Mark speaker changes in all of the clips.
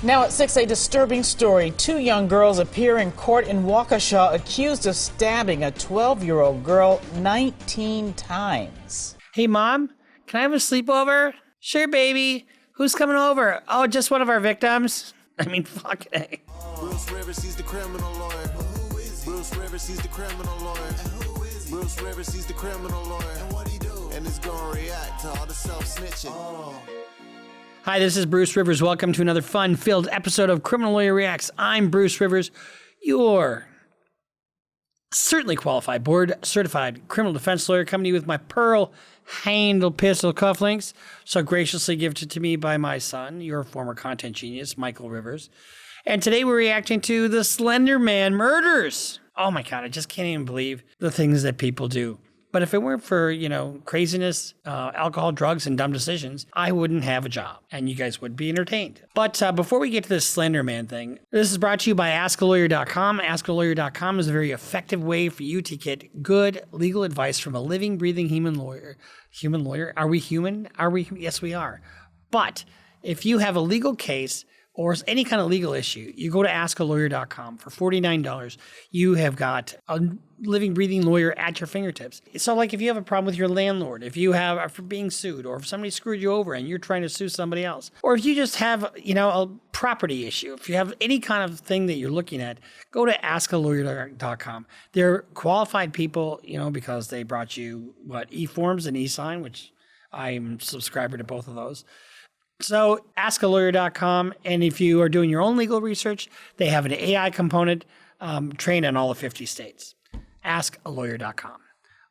Speaker 1: Now at 6, a disturbing story. 2 young girls appear in court in Waukesha accused of stabbing a 12-year-old girl 19 times.
Speaker 2: Hey, Mom, can I have a sleepover? Sure, baby. Who's coming over? Oh, just one of our victims? I mean, fuck it.
Speaker 3: Bruce Rivers, he's the criminal lawyer. Bruce Rivers, he's the criminal lawyer. Bruce Rivers, he's the criminal lawyer. And what he do? And it's gonna react to all the self-snitching.
Speaker 2: Hi, this is Bruce Rivers. Welcome to another fun-filled episode of Criminal Lawyer Reacts. I'm Bruce Rivers, your certainly qualified, board-certified criminal defense lawyer, coming to you with my pearl-handled pistol cufflinks, so graciously gifted to me by my son, your former content genius, Michael Rivers. And today we're reacting to the Slender Man murders. Oh my God, I just can't even believe the things that people do. But if it weren't for, craziness, alcohol, drugs, and dumb decisions, I wouldn't have a job, and you guys would be entertained. But before we get to this Slender Man thing, this is brought to you by AskALawyer.com. AskALawyer.com is a very effective way for you to get good legal advice from a living, breathing human lawyer. Human lawyer? Are we human? Yes, we are. But if you have a legal case or any kind of legal issue, you go to AskALawyer.com. For $49, you have got a living, breathing lawyer at your fingertips. So like if you have a problem with your landlord, if you have for being sued, or if somebody screwed you over and you're trying to sue somebody else, or if you just have, a property issue, if you have any kind of thing that you're looking at, go to AskALawyer.com. They're qualified people, because they brought you, eForms and eSign, which I'm a subscriber to both of those. So AskALawyer.com, and if you are doing your own legal research, they have an AI component trained in all the 50 states. AskALawyer.com.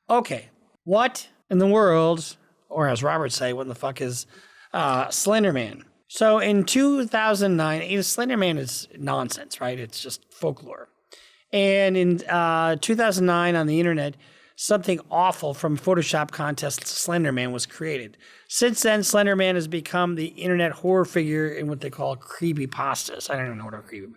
Speaker 2: Okay, what in the world, or as Robert say, what the fuck is Slender Man? So in 2009, Slender Man is nonsense, right? It's just folklore. And in 2009 on the internet, something awful from Photoshop contest Slender Man was created. Since then, Slender Man has become the internet horror figure in what they call creepypastas. I don't even know what a creepy.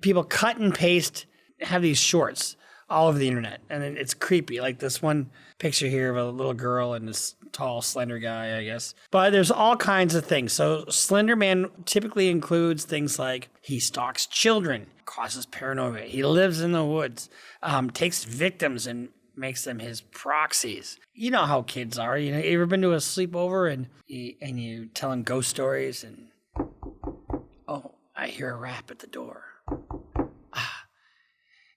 Speaker 2: People cut and paste, have these shorts all over the internet, and it's creepy. Like this one picture here of a little girl and this tall, slender guy, I guess. But there's all kinds of things. So Slender Man typically includes things like he stalks children, causes paranoia, he lives in the woods, takes victims and makes them his proxies. You know how kids are. You ever been to a sleepover and you tell them ghost stories and, oh, I hear a rap at the door.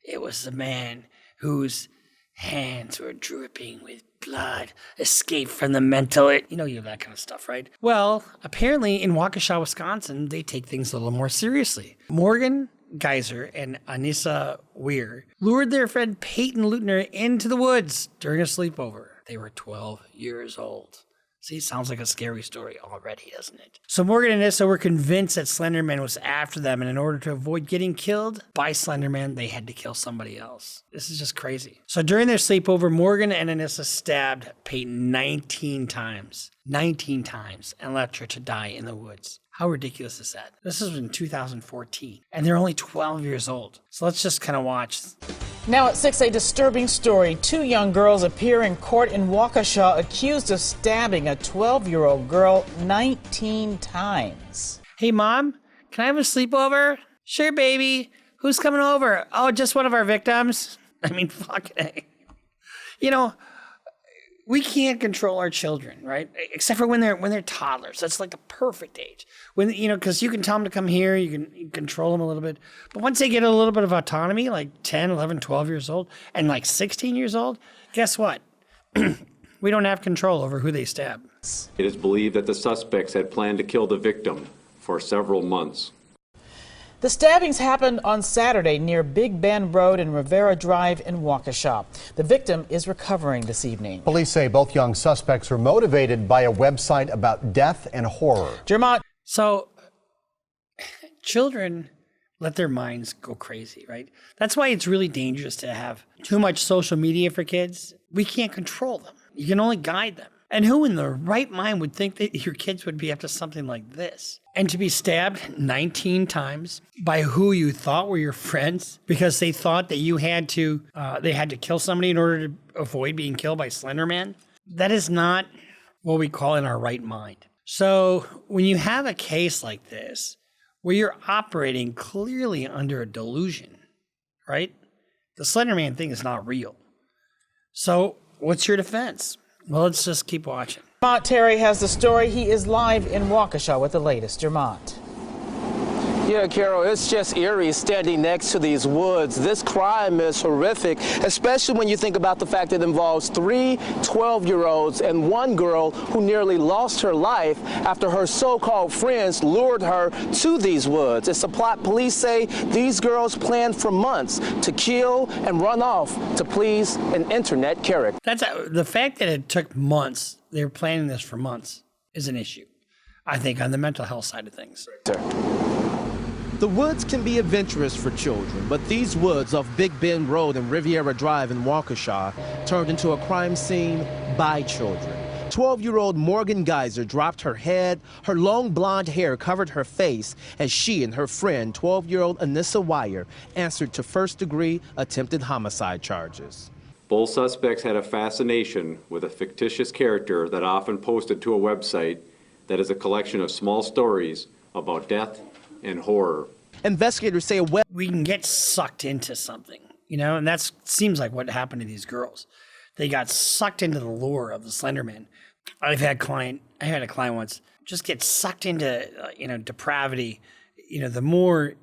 Speaker 2: It was the man whose hands were dripping with blood, escaped from the mental. You have that kind of stuff, right? Well, apparently in Waukesha, Wisconsin, they take things a little more seriously. Morgan Geyser and Anissa Weir lured their friend Peyton Lutner into the woods during a sleepover. They were 12 years old. See, sounds like a scary story already, doesn't it? So Morgan and Anissa were convinced that Slender Man was after them, and in order to avoid getting killed by Slender Man, they had to kill somebody else. This is just crazy. So during their sleepover, Morgan and Anissa stabbed Peyton 19 times. 19 times, and left her to die in the woods. How ridiculous is that? This was in 2014, and they're only 12 years old. So let's just kind of watch.
Speaker 1: Now at 6, a disturbing story. 2 young girls appear in court in Waukesha accused of stabbing a 12-year-old girl 19 times.
Speaker 2: Hey, Mom, can I have a sleepover? Sure, baby. Who's coming over? Oh, just one of our victims? I mean, fuck it. We can't control our children, right? Except for when they're toddlers. That's like the perfect age. When because you can tell them to come here, you can control them a little bit. But once they get a little bit of autonomy, like 10, 11, 12 years old, and like 16 years old, guess what? We don't have control over who they stab.
Speaker 4: It is believed that the suspects had planned to kill the victim for several months.
Speaker 1: The stabbings happened on Saturday near Big Bend Road and Rivera Drive in Waukesha. The victim is recovering this evening.
Speaker 5: Police say both young suspects were motivated by a website about death and horror.
Speaker 2: So children let their minds go crazy, right? That's why it's really dangerous to have too much social media for kids. We can't control them. You can only guide them. And who in their right mind would think that your kids would be up to something like this? And to be stabbed 19 times by who you thought were your friends because they thought that you had to, they had to kill somebody in order to avoid being killed by Slender Man? That is not what we call in our right mind. So when you have a case like this, where you're operating clearly under a delusion, right? The Slender Man thing is not real. So what's your defense? Well, let's just keep watching.
Speaker 1: Jermont Terry has the story. He is live in Waukesha with the latest. Jermont.
Speaker 6: Yeah, Carol, it's just eerie standing next to these woods. This crime is horrific, especially when you think about the fact that it involves 3 12-year-olds and one girl who nearly lost her life after her so-called friends lured her to these woods. It's a plot police say these girls planned for months to kill and run off to please an internet character.
Speaker 2: The fact that it took months, they were planning this for months, is an issue, I think, on the mental health side of things.
Speaker 7: The woods can be adventurous for children, but these woods off Big Bend Road and Riviera Drive in Waukesha turned into a crime scene by children. 12-year-old Morgan Geyser dropped her head, her long blonde hair covered her face as she and her friend, 12-year-old Anissa Wire, answered to first-degree attempted homicide charges.
Speaker 4: Both suspects had a fascination with a fictitious character that often posted to a website that is a collection of small stories about death and horror.
Speaker 7: Investigators say
Speaker 2: we can get sucked into something, and that seems like what happened to these girls. They got sucked into the lure of the Slender Man. I had a client once just get sucked into, depravity. The more,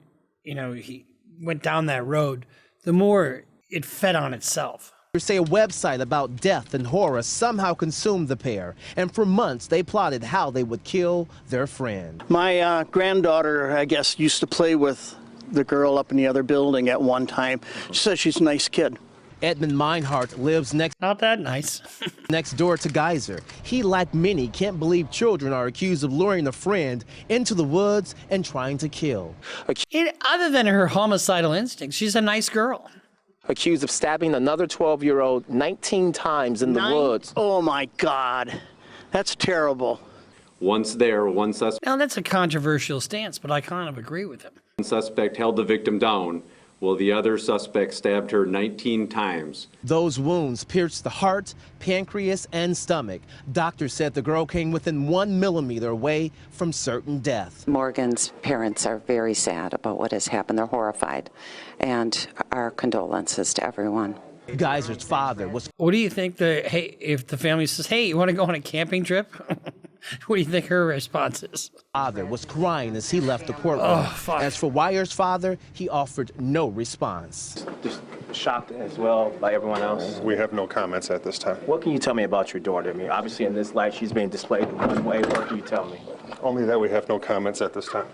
Speaker 2: he went down that road, the more it fed on itself.
Speaker 7: Say a website about death and horror somehow consumed the pair, and for months they plotted how they would kill their friend.
Speaker 8: My granddaughter, I guess, used to play with the girl up in the other building at one time. She says she's a nice kid.
Speaker 7: Edmund Meinhardt lives
Speaker 2: Not that nice.
Speaker 7: next door to Geyser. He, like many, can't believe children are accused of luring a friend into the woods and trying to kill.
Speaker 2: Other than her homicidal instincts, she's a nice girl.
Speaker 6: Accused of stabbing another 12-year-old 19 times in the woods.
Speaker 8: Oh, my God. That's terrible.
Speaker 4: Once there, one suspect.
Speaker 2: Now, that's a controversial stance, but I kind of agree with him.
Speaker 4: One suspect held the victim down, while the other suspect stabbed her 19 times.
Speaker 7: Those wounds pierced the heart, pancreas, and stomach. Doctors said the girl came within 1 millimeter away from certain death.
Speaker 9: Morgan's parents are very sad about what has happened. They're horrified, and our condolences to everyone.
Speaker 7: Geyser's father was...
Speaker 2: What do you think if the family says, hey, you want to go on a camping trip? What do you think her response is?
Speaker 7: Father was crying as he left the courtroom.
Speaker 2: Oh, fuck.
Speaker 7: As for Wire's father, he offered no response.
Speaker 10: Just shocked as well by everyone else.
Speaker 11: We have no comments at this time.
Speaker 10: What can you tell me about your daughter? I mean, obviously in this light, she's being displayed in one way. What can you tell me?
Speaker 11: Only that we have no comments at this time.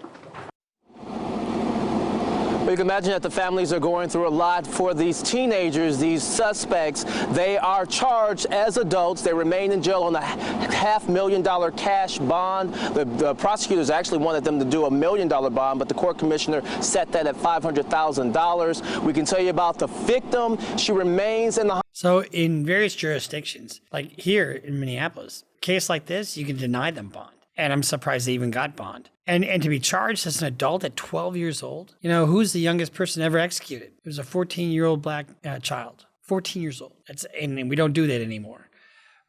Speaker 6: You can imagine that the families are going through a lot for these teenagers, these suspects. They are charged as adults. They remain in jail on a $500,000 cash bond. The prosecutors actually wanted them to do $1 million bond, but the court commissioner set that at $500,000. We can tell you about the victim. She remains in the...
Speaker 2: So in various jurisdictions, like here in Minneapolis, a case like this, you can deny them bond. And I'm surprised they even got bond. And to be charged as an adult at 12 years old, who's the youngest person ever executed? It was a 14-year-old black child, 14 years old. And we don't do that anymore.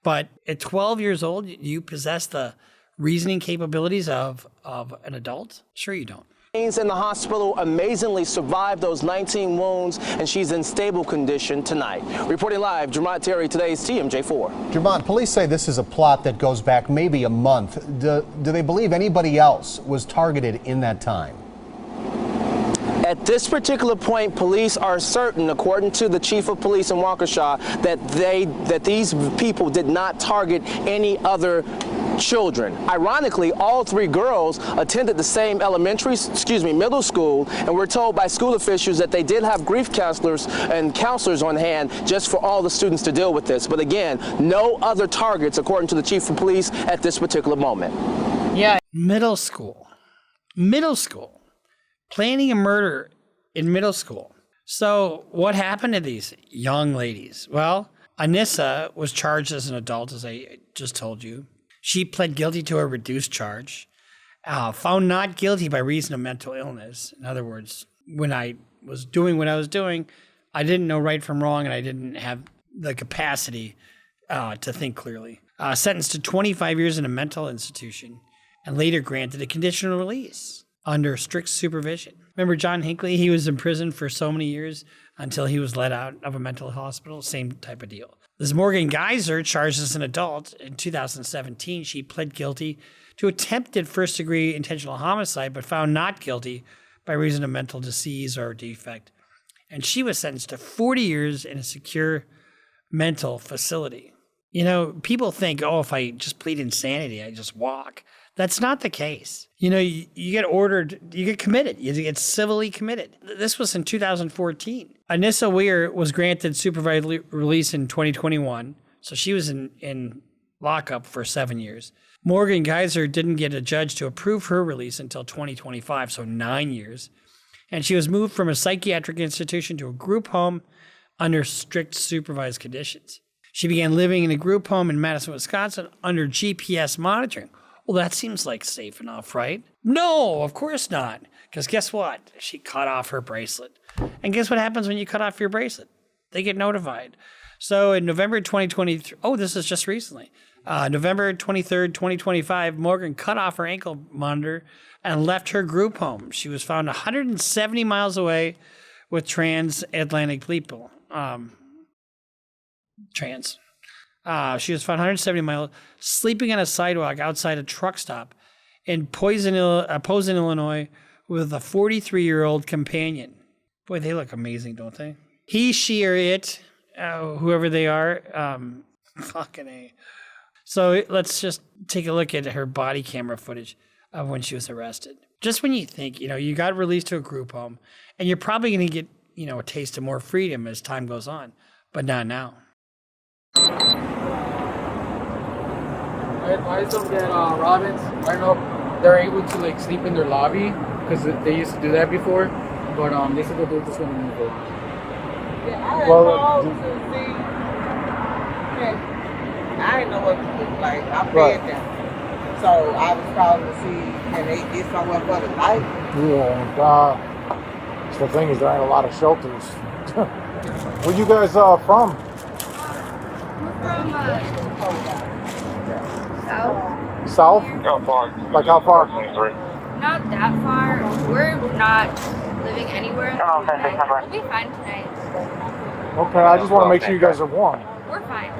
Speaker 2: But at 12 years old, you possess the reasoning capabilities of an adult? Sure you don't.
Speaker 6: In the hospital, amazingly survived those 19 wounds, and she's in stable condition tonight. Reporting live, Jermont Terry, today's TMJ4.
Speaker 5: Jermont, police say this is a plot that goes back maybe a month. Do they believe anybody else was targeted in that time?
Speaker 6: At this particular point, police are certain, according to the chief of police in Waukesha, that these people did not target any other children. Ironically, all 3 girls attended the same middle school, and we're told by school officials that they did have grief counselors and counselors on hand just for all the students to deal with this. But again, no other targets, according to the chief of police, at this particular moment.
Speaker 2: Yeah. Middle school. Planning a murder in middle school. So what happened to these young ladies? Well, Anissa was charged as an adult, as I just told you. She pled guilty to a reduced charge, found not guilty by reason of mental illness. In other words, when I was doing what I was doing, I didn't know right from wrong, and I didn't have the capacity to think clearly. Sentenced to 25 years in a mental institution, and later granted a conditional release. under strict supervision. Remember John Hinckley? He was in prison for so many years until he was let out of a mental hospital. Same type of deal. This Morgan Geyser, charged as an adult in 2017, she pled guilty to attempted first-degree intentional homicide, but found not guilty by reason of mental disease or defect. And she was sentenced to 40 years in a secure mental facility. You know, people think, oh, if I just plead insanity, I just walk. That's not the case. You know, you get ordered, you get committed, you get civilly committed. This was in 2014. Anissa Weir was granted supervised release in 2021, so she was in lockup for 7 years. Morgan Geyser didn't get a judge to approve her release until 2025, so 9 years. And she was moved from a psychiatric institution to a group home under strict supervised conditions. She began living in a group home in Madison, Wisconsin under GPS monitoring. Well, that seems like safe enough, right? No, of course not. Because guess what? She cut off her bracelet. And guess what happens when you cut off your bracelet? They get notified. So in November 2023, this is just recently. November 23rd, 2025, Morgan cut off her ankle monitor and left her group home. She was found 170 miles away with transatlantic people. She was found 170 miles, sleeping on a sidewalk outside a truck stop in Posen, Illinois, with a 43-year-old companion. Boy, they look amazing, don't they? He, she, or it, whoever they are, fucking A. So let's just take a look at her body camera footage of when she was arrested. Just when you think, you got released to a group home, and you're probably going to get, a taste of more freedom as time goes on, but not now.
Speaker 12: I advise them that Robins, I don't know if they're able to sleep in their lobby because they used to do that before, but they said they'll do it this one in the boat.
Speaker 13: Yeah, I called to see. I didn't know what to look like. I fed them, so I was calling to see can they get somewhere for the night.
Speaker 14: Yeah, the thing is there ain't a lot of shelters. Where you guys from?
Speaker 15: South.
Speaker 14: South?
Speaker 15: How far?
Speaker 14: Like how far?
Speaker 15: Not that far. We're not living anywhere. We'll be fine tonight.
Speaker 14: Okay, I just want to make sure you guys are warm.
Speaker 15: We're fine.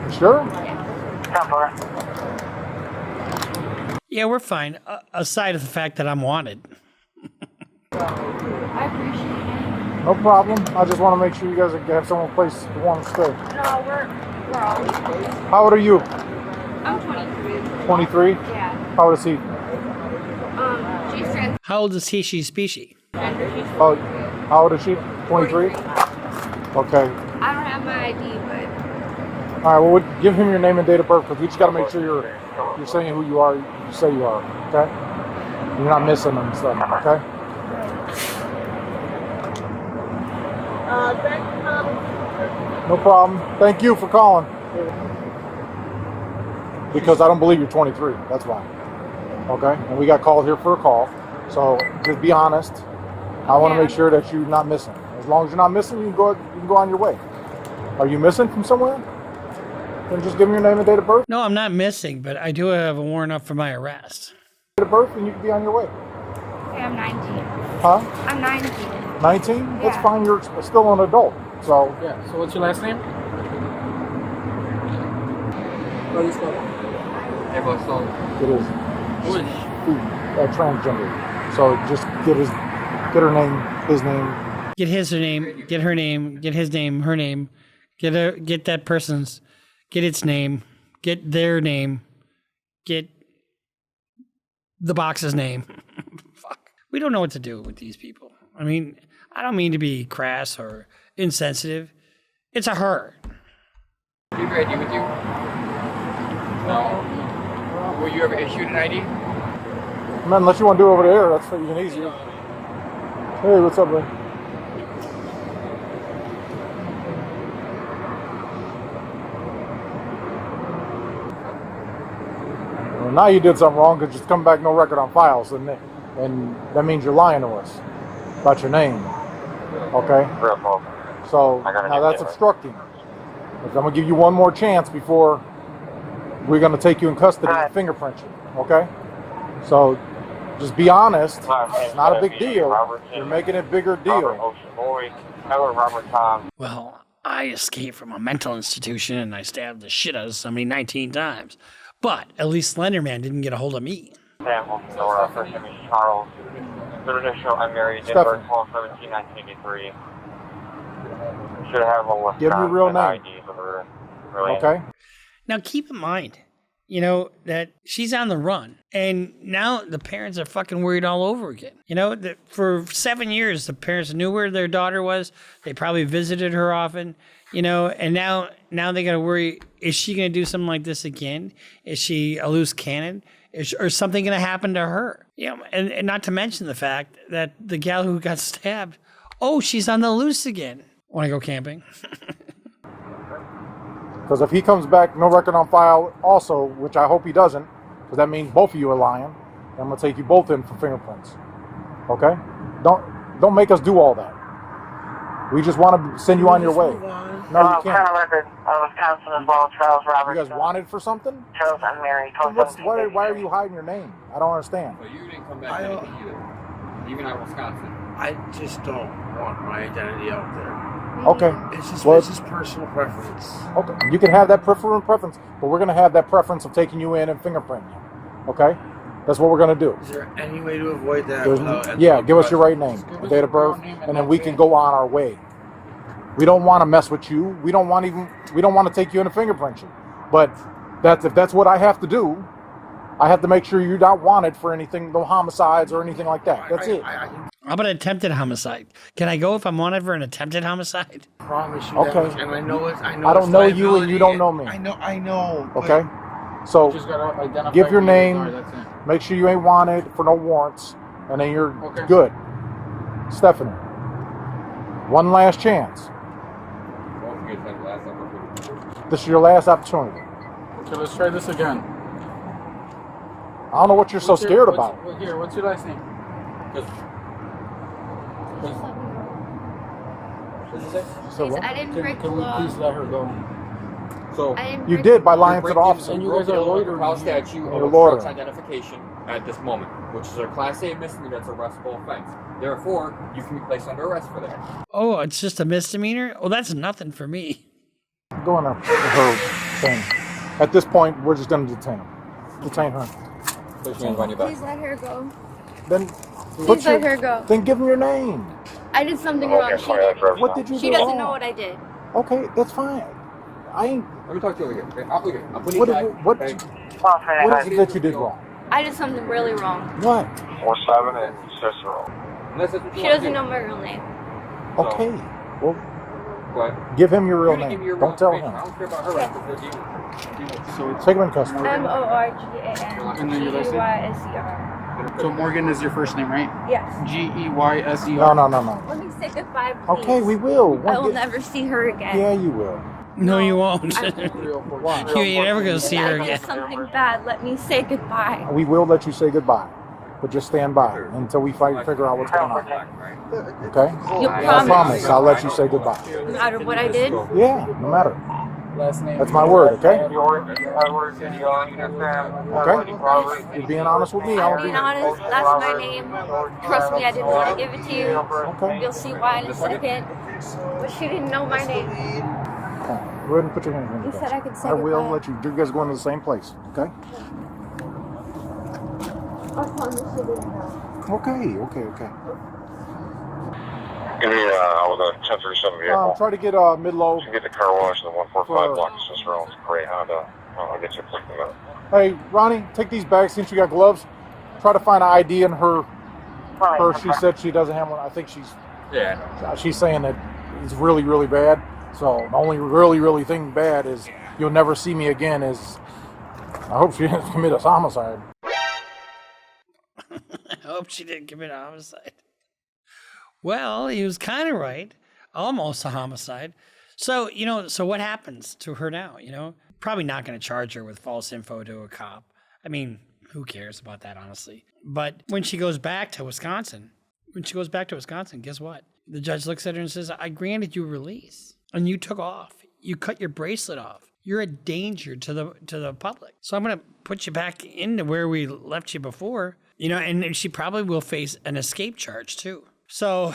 Speaker 14: You sure?
Speaker 2: Yeah, we're fine. Aside of the fact that I'm wanted.
Speaker 15: I appreciate it.
Speaker 14: No problem. I just want to make sure you guys have some place to want to stay.
Speaker 15: No, we're always good.
Speaker 14: How old are you?
Speaker 15: I'm 23.
Speaker 14: 23?
Speaker 15: Yeah.
Speaker 14: How old is he?
Speaker 15: She's trans.
Speaker 2: How old is he, she, species?
Speaker 14: Oh, how old is she? 23? Okay.
Speaker 15: I don't have my ID, but...
Speaker 14: All right, well, give him your name and date of birth, because we just got to make sure you're saying who you are, you say you are, okay? You're not missing them and stuff, okay?
Speaker 13: Thank you, honey.
Speaker 14: No problem. Thank you for calling. Because I don't believe you're 23. That's why. Okay? And we got called here for a call. So just be honest. I want to make sure that you're not missing. As long as you're not missing, you can go on your way. Are you missing from somewhere? Then just give me your name and date of birth.
Speaker 2: No, I'm not missing, but I do have a warrant up for my arrest.
Speaker 14: Date of birth, and you can be on your way.
Speaker 15: Okay, I'm 19.
Speaker 14: Huh?
Speaker 15: I'm 19.
Speaker 14: 19?
Speaker 15: Yeah.
Speaker 14: That's fine. You're still an adult. So
Speaker 12: Yeah, so what's your last name? How do you spell it?
Speaker 14: it is. Transgender. So just get her name, his name.
Speaker 2: Get his her name, get her name, get his name, her name. Get that person's, get its name, get their name, get the box's name. Fuck. We don't know what to do with these people. I mean, I don't mean to be crass or insensitive. It's a her.
Speaker 12: Do you have your ID with you? No. Were you ever issued an ID?
Speaker 14: Man, unless you want to do it over there, that's even easier. Hey, what's up, man? Well, now you did something wrong because just come back no record on files, and that means you're lying to us about your name. Okay? So now that's obstructing. I'm going to give you one more chance before we're going to take you in custody and fingerprint you. Okay? So Just be honest. It's not a big deal. You're making it a bigger deal.
Speaker 2: Well, I escaped from a mental institution and I stabbed the shit out of somebody 19 times. But at least Slender Man didn't get a hold of me.
Speaker 16: First name is Charles. Third initial, I'm married. Date of birth 12/17/1983. Should have a list.
Speaker 14: Give me your real name. Okay.
Speaker 2: Now keep in mind, you know, that she's on the run. And now the parents are fucking worried all over again. You know, that for 7 years, the parents knew where their daughter was. They probably visited her often, you know, and now they got to worry, is she going to do something like this again? Is she a loose cannon? Or something going to happen to her? You know, and not to mention the fact that the gal who got stabbed, oh, she's on the loose again. Want to go camping?
Speaker 14: Because if he comes back, no record on file also, which I hope he doesn't, because that means both of you are lying, I'm going to take you both in for fingerprints. Okay? Don't make us do all that. We just want to send you on your way. No, you can't.
Speaker 16: Wisconsin as well, Charles Roberts.
Speaker 14: You guys wanted for something?
Speaker 16: Charles, I'm married.
Speaker 14: Why are you hiding your name? I don't understand.
Speaker 12: Well, you didn't come back either. Even out of Wisconsin.
Speaker 17: I just don't want my identity out there.
Speaker 14: Okay.
Speaker 17: It's just personal preference.
Speaker 14: Okay. You can have that preference, but we're going to have that preference of taking you in and fingerprinting you. Okay? That's what we're going to do.
Speaker 17: Is there any way to avoid that?
Speaker 14: Give us your right name, date of birth, and then we can go on our way. We don't want to mess with you. We don't want to take you in and fingerprint you. But if that's what I have to do, I have to make sure you're not wanted for anything, no homicides or anything like that. That's it.
Speaker 2: How about an attempted homicide? Can I go if I'm wanted for an attempted homicide?
Speaker 17: I promise you
Speaker 14: Okay.
Speaker 17: that much. And I know
Speaker 14: I don't know you and you don't know me.
Speaker 17: I know.
Speaker 14: Okay? So
Speaker 12: Just gotta identify
Speaker 14: give your
Speaker 12: who you
Speaker 14: name,
Speaker 12: are, that's it.
Speaker 14: make sure you ain't wanted for no warrants, and then you're good. Stephanie, one last chance. This is your last opportunity.
Speaker 12: Okay, let's try this again.
Speaker 14: I don't know what you're so scared about.
Speaker 12: What's your last name?
Speaker 15: Please, I didn't break the
Speaker 12: Can we
Speaker 15: law.
Speaker 12: please let her go? So
Speaker 14: You did by lying to the officer.
Speaker 12: And you guys are loitering.
Speaker 10: Trial statute
Speaker 14: You're
Speaker 10: of
Speaker 14: loitering.
Speaker 10: drugs identification at this moment, which is a Class A misdemeanor that's a arrestable offense. Therefore, you can be placed under arrest for that.
Speaker 2: Oh, it's just a misdemeanor? Oh, that's nothing for me.
Speaker 14: Go on her thing. At this point, we're just going to detain him. Detain her.
Speaker 10: Place your hands on your back.
Speaker 15: Please let her go.
Speaker 14: Then
Speaker 15: Please let her go.
Speaker 14: Then give him your name.
Speaker 15: I did something wrong. She did.
Speaker 14: What did you do?
Speaker 15: She doesn't
Speaker 14: wrong?
Speaker 15: know what I did.
Speaker 14: Okay, that's fine. I ain't.
Speaker 10: Let me talk to you over here. Okay? I'll put you
Speaker 14: What
Speaker 10: back.
Speaker 14: is it that you did wrong?
Speaker 15: I did something really wrong.
Speaker 14: What?
Speaker 16: 47 and Cicero.
Speaker 15: She doesn't know my real name.
Speaker 14: Okay. Well,
Speaker 10: Go ahead.
Speaker 14: give him your real
Speaker 10: Give me
Speaker 14: name.
Speaker 10: your
Speaker 14: Don't tell
Speaker 10: information. I
Speaker 14: him.
Speaker 10: don't care about her records. They're dealing.
Speaker 14: Take him in custody.
Speaker 12: And then your last name?
Speaker 15: MorganGeyser.
Speaker 12: So Morgan is your first name, right?
Speaker 15: Yes.
Speaker 12: Geyser.
Speaker 14: No.
Speaker 15: Let me say goodbye, please.
Speaker 14: Okay, we will.
Speaker 15: I will never see her again.
Speaker 14: Yeah, you will.
Speaker 2: No, you won't.
Speaker 15: I
Speaker 2: You ain't ever gonna see her
Speaker 15: I
Speaker 2: again.
Speaker 15: did something bad. Let me say goodbye.
Speaker 14: We will let you say goodbye, but just stand by until we figure out what's going on. Okay?
Speaker 15: You
Speaker 14: I promise. I'll let you say goodbye.
Speaker 15: No matter what I did.
Speaker 14: Yeah, no matter.
Speaker 12: Last name.
Speaker 14: That's my word, okay?
Speaker 16: Okay?
Speaker 14: Okay? You're being honest with me.
Speaker 15: I'm being honest. That's my name. Trust me, I didn't want to give it to you.
Speaker 14: Okay.
Speaker 15: You'll see why in a second. But she didn't know my name.
Speaker 14: Okay. Go ahead and put your hands in
Speaker 15: You
Speaker 14: your
Speaker 15: said I could say
Speaker 14: I will
Speaker 15: goodbye.
Speaker 14: let you. You guys going to the same place, okay?
Speaker 15: I promise you didn't know.
Speaker 14: Okay.
Speaker 16: Give me, with a 1037 vehicle.
Speaker 14: Try to get mid-low.
Speaker 16: Get the car wash in the 145 block of Cicero. It's a gray Honda. I'll get you a quick minute.
Speaker 14: Hey, Ronnie, take these bags since you got gloves. Try to find an ID in her. She said she doesn't have one. I think she's saying that it's really, really bad. So the only really thing bad is you'll never see me again is I hope she didn't commit a homicide.
Speaker 2: I hope she didn't commit a homicide. Well, he was kind of right. Almost a homicide. So, so what happens to her now, Probably not going to charge her with false info to a cop. I mean, who cares about that, honestly? But when she goes back to Wisconsin, guess what? The judge looks at her and says, I granted you release. And you took off. You cut your bracelet off. You're a danger to the public. So I'm going to put you back into where we left you before. You know, and she probably will face an escape charge too. So,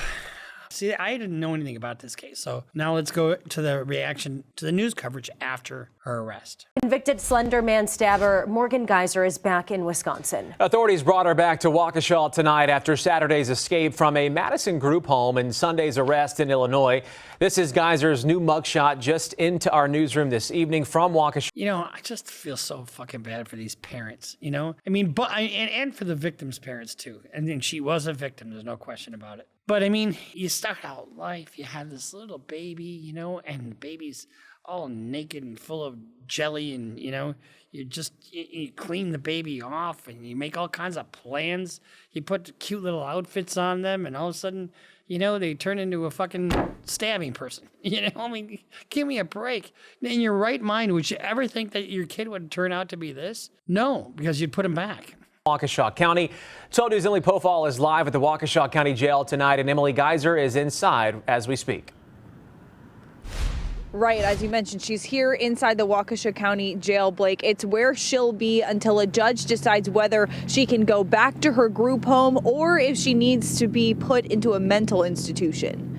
Speaker 2: see, I didn't know anything about this case. So now let's go to the reaction to the news coverage after her arrest.
Speaker 18: Convicted Slender Man stabber Morgan Geyser is back in Wisconsin.
Speaker 19: Authorities brought her back to Waukesha tonight after Saturday's escape from a Madison group home and Sunday's arrest in Illinois. This is Geyser's new mugshot just into our newsroom this evening from Waukesha.
Speaker 2: You know, I just feel so fucking bad for these parents, you know? I mean, and for the victim's parents too. And then she was a victim, there's no question about it. But I mean, you start out life, you have this little baby, you know, and the baby's all naked and full of jelly, and you know, you clean the baby off and you make all kinds of plans. You put cute little outfits on them, and all of a sudden, you know, they turn into a fucking stabbing person. You know, I mean, give me a break. In your right mind, would you ever think that your kid would turn out to be this? No, because you'd put him back.
Speaker 19: Waukesha County. 12 News' Emily Pofall is live at the Waukesha County Jail tonight, and Emily Geyser is inside as we speak.
Speaker 20: Right, as you mentioned, she's here inside the Waukesha County Jail, Blake. It's where she'll be until a judge decides whether she can go back to her group home or if she needs to be put into a mental institution.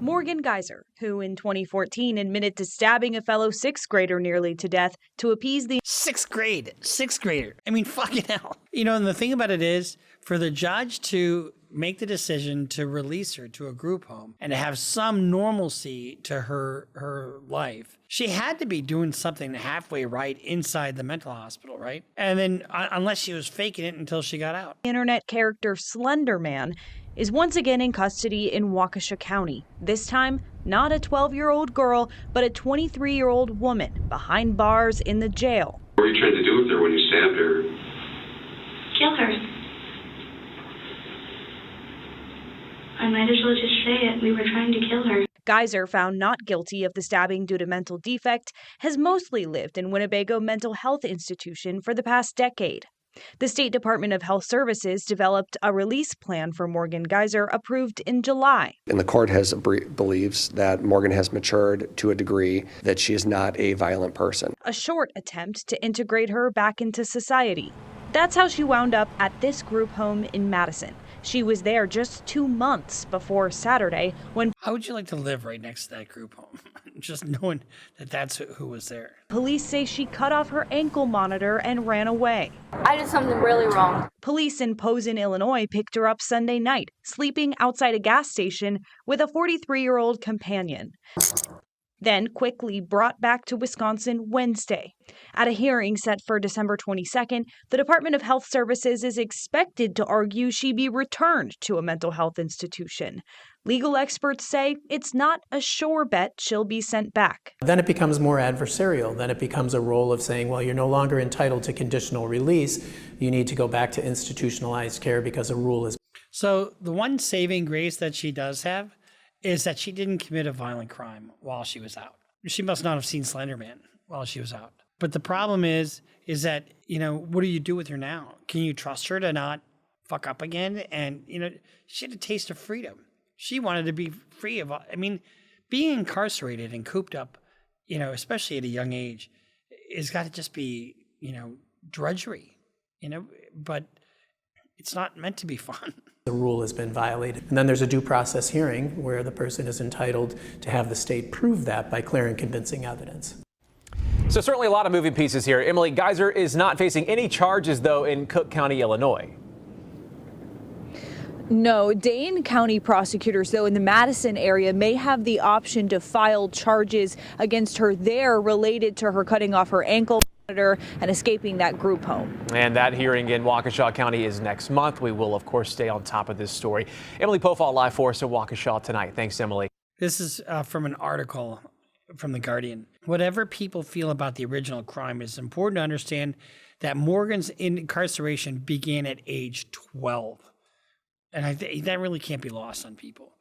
Speaker 20: Morgan Geyser, who in 2014 admitted to stabbing a fellow sixth grader nearly to death to appease the
Speaker 2: sixth grader. I mean, fucking hell. You know, and the thing about it is, for the judge to make the decision to release her to a group home and to have some normalcy to her life, she had to be doing something halfway right inside the mental hospital, right? And then unless she was faking it until she got out.
Speaker 20: Internet character Slender Man is once again in custody in Waukesha County. This time, not a 12-year-old girl, but a 23-year-old woman behind bars in the jail.
Speaker 21: What were you trying to do with her when you stabbed her?
Speaker 22: Kill her. I might as well just say it. We were trying to kill her.
Speaker 20: Geyser, found not guilty of the stabbing due to mental defect, has mostly lived in Winnebago Mental Health Institution for the past decade. The State Department of Health Services developed a release plan for Morgan Geyser approved in July.
Speaker 23: And the court believes that Morgan has matured to a degree that she is not a violent person.
Speaker 20: A short attempt to integrate her back into society. That's how she wound up at this group home in Madison. She was there just 2 months before Saturday when...
Speaker 2: How would you like to live right next to that group home? Just knowing that that's who was there.
Speaker 20: Police say she cut off her ankle monitor and ran away.
Speaker 15: I did something really wrong.
Speaker 20: Police in Posen, Illinois picked her up Sunday night, sleeping outside a gas station with a 43-year-old companion. Then quickly brought back to Wisconsin Wednesday. At a hearing set for December 22nd, the Department of Health Services is expected to argue she be returned to a mental health institution. Legal experts say it's not a sure bet she'll be sent back.
Speaker 24: Then it becomes more adversarial. Then it becomes a role of saying, well, you're no longer entitled to conditional release. You need to go back to institutionalized care because a rule is...
Speaker 2: So the one saving grace that she does have is that she didn't commit a violent crime while she was out. She must not have seen Slender Man while she was out. But the problem is that, you know, what do you do with her now? Can you trust her to not fuck up again? And, you know, she had a taste of freedom. She wanted to be free of, I mean, being incarcerated and cooped up, you know, especially at a young age, has got to just be, you know, drudgery, you know, but it's not meant to be fun.
Speaker 24: The rule has been violated. And then there's a due process hearing where the person is entitled to have the state prove that by clear and convincing evidence.
Speaker 19: So certainly a lot of moving pieces here. Emily, Geyser is not facing any charges, though, in Cook County, Illinois.
Speaker 20: No, Dane County prosecutors, though, in the Madison area may have the option to file charges against her there related to her cutting off her ankle monitor and escaping that group home.
Speaker 19: And that hearing in Waukesha County is next month. We will, of course, stay on top of this story. Emily Pofall live for us at Waukesha tonight. Thanks, Emily.
Speaker 2: This is from an article from The Guardian. Whatever people feel about the original crime, it's important to understand that Morgan's incarceration began at age 12. And that really can't be lost on people.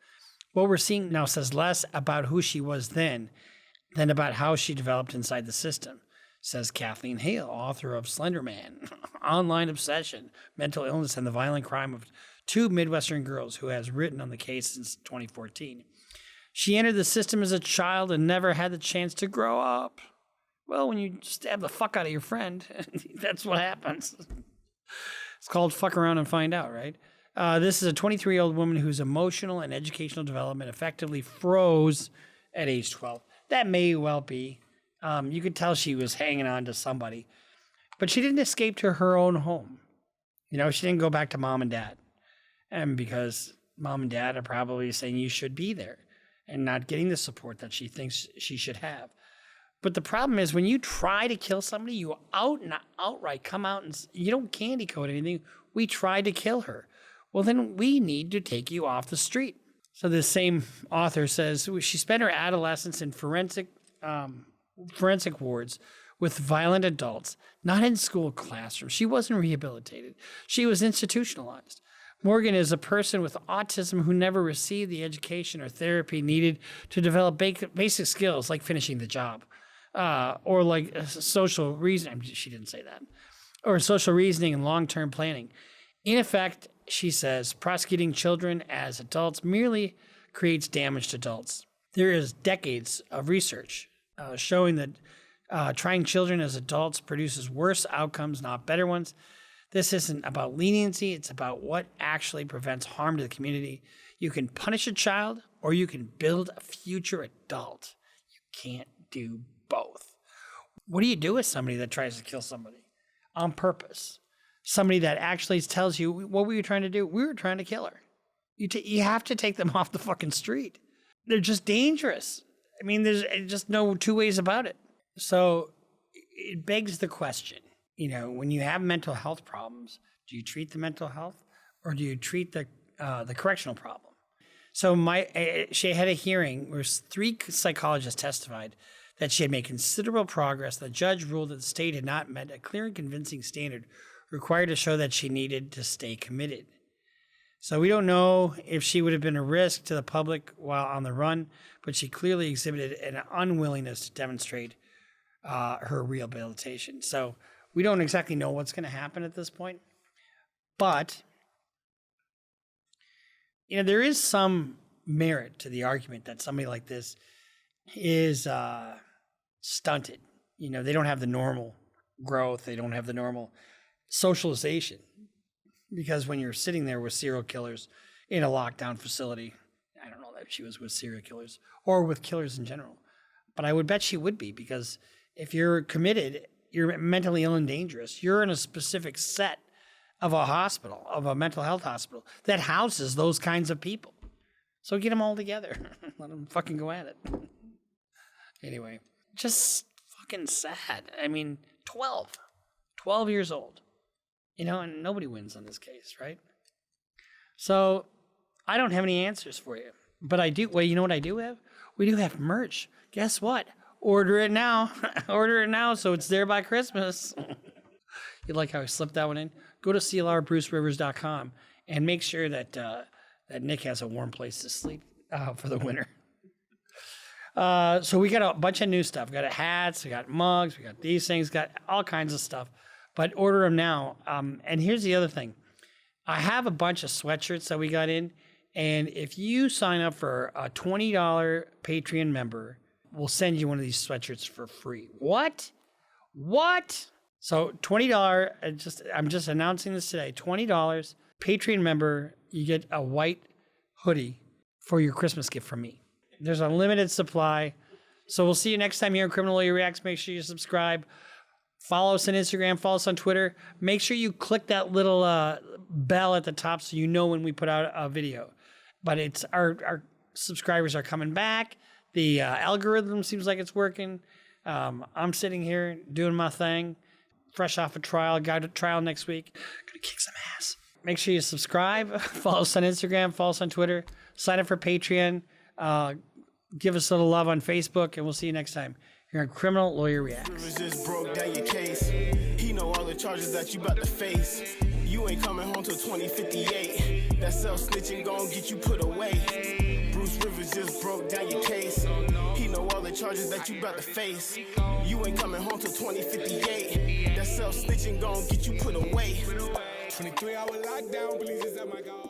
Speaker 2: What we're seeing now says less about who she was then than about how she developed inside the system, says Kathleen Hale, author of Slender Man, Online Obsession, Mental Illness, and the Violent Crime of Two Midwestern Girls, who has written on the case since 2014. She entered the system as a child and never had the chance to grow up. Well, when you stab the fuck out of your friend, that's what happens. It's called Fuck Around and Find Out, right? This is a 23-year-old woman whose emotional and educational development effectively froze at age 12. That may well be. You could tell she was hanging on to somebody. But she didn't escape to her own home. You know, she didn't go back to mom and dad. And because mom and dad are probably saying you should be there and not getting the support that she thinks she should have. But the problem is when you try to kill somebody, you outright come out and you don't candy coat anything. We tried to kill her. Well, then we need to take you off the street. So the same author says she spent her adolescence in forensic wards with violent adults, not in school classrooms. She wasn't rehabilitated. She was institutionalized. Morgan is a person with autism who never received the education or therapy needed to develop basic skills like finishing the job, or like social reasoning. She didn't say that. Or social reasoning and long-term planning. In effect, she says, prosecuting children as adults merely creates damaged adults. There is decades of research showing that trying children as adults produces worse outcomes, not better ones. This isn't about leniency. It's about what actually prevents harm to the community. You can punish a child or you can build a future adult. You can't do both. What do you do with somebody that tries to kill somebody on purpose? Somebody that actually tells you, what were you trying to do? We were trying to kill her. You have to take them off the fucking street. They're just dangerous. I mean, there's just no two ways about it. So it begs the question, you know, when you have mental health problems, do you treat the mental health or do you treat the correctional problem? So she had a hearing where 3 psychologists testified that she had made considerable progress. The judge ruled that the state had not met a clear and convincing standard required to show that she needed to stay committed. So we don't know if she would have been a risk to the public while on the run, but she clearly exhibited an unwillingness to demonstrate her rehabilitation. So we don't exactly know what's going to happen at this point, but you know, there is some merit to the argument that somebody like this is stunted. You know, they don't have the normal growth. They don't have the normal socialization, because when you're sitting there with serial killers in a lockdown facility, I don't know that she was with serial killers or with killers in general, but I would bet she would be, because if you're committed, you're mentally ill and dangerous. You're in a specific set of a hospital, of a mental health hospital that houses those kinds of people. So get them all together. Let them fucking go at it. Anyway, just fucking sad. I mean, 12 years old, you know, and nobody wins on this case, right? So I don't have any answers for you, but I do. Well, you know what I do have? We do have merch. Guess what? Order it now. Order it now so it's there by Christmas. You like how I slipped that one in? Go to CLRBruceRivers.com and make sure that that Nick has a warm place to sleep for the winter. So we got a bunch of new stuff. We got hats, we got mugs, we got these things, got all kinds of stuff. But order them now. And here's the other thing. I have a bunch of sweatshirts that we got in. And if you sign up for a $20 Patreon member, we'll send you one of these sweatshirts for free. What? So $20, I'm just announcing this today, $20, Patreon member, you get a white hoodie for your Christmas gift from me. There's a limited supply. So we'll see you next time here on Criminal Lawyer Reacts. Make sure you subscribe. Follow us on Instagram, follow us on Twitter. Make sure you click that little bell at the top so you know when we put out a video. But it's our subscribers are coming back. The algorithm seems like it's working. I'm sitting here doing my thing, fresh off a trial. Got a trial next week. Gonna kick some ass. Make sure you subscribe. Follow us on Instagram. Follow us on Twitter. Sign up for Patreon. Give us a little love on Facebook, and we'll see you next time here on Criminal Lawyer Reacts.
Speaker 1: Just broke down your case. He know all the charges that you about to face. You ain't coming home till 2058. That self-snitching gon' get you put away. Bruce Rivers just broke down your case. He know all the charges that you about to face. You ain't coming home till 2058. That self-snitching gon' get you put away. 23-hour lockdown, please, is that my God?